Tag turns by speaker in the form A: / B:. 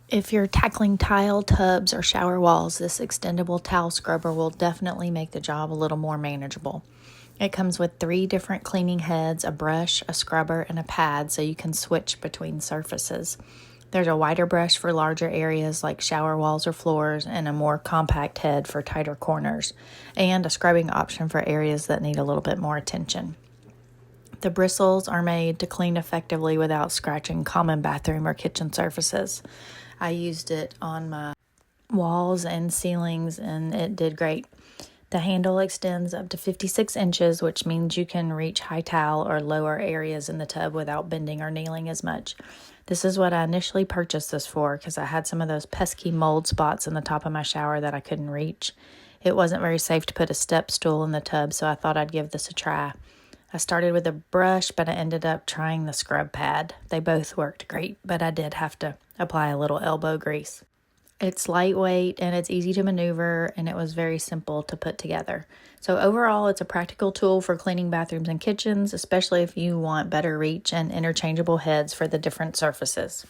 A: If you're tackling tile, tubs, or shower walls, this extendable towel scrubber will definitely make the job a little more manageable. It comes with 3 different cleaning heads, a brush, a scrubber, and a pad so you can switch between surfaces. There's a wider brush for larger areas like shower walls or floors, and a more compact head for tighter corners, and a scrubbing option for areas that need a little bit more attention. The bristles are made to clean effectively without scratching common bathroom or kitchen surfaces. I used it on my walls and ceilings and it did great. The handle extends up to 56 inches, which means you can reach high towel or lower areas in the tub without bending or kneeling as much. This is what I initially purchased this for because I had some of those pesky mold spots in the top of my shower that I couldn't reach. It wasn't very safe to put a step stool in the tub, so I thought I'd give this a try. I started with a brush, but I ended up trying the scrub pad. They both worked great, but I did have to apply a little elbow grease. It's lightweight and it's easy to maneuver, and it was very simple to put together. So overall, it's a practical tool for cleaning bathrooms and kitchens, especially if you want better reach and interchangeable heads for the different surfaces.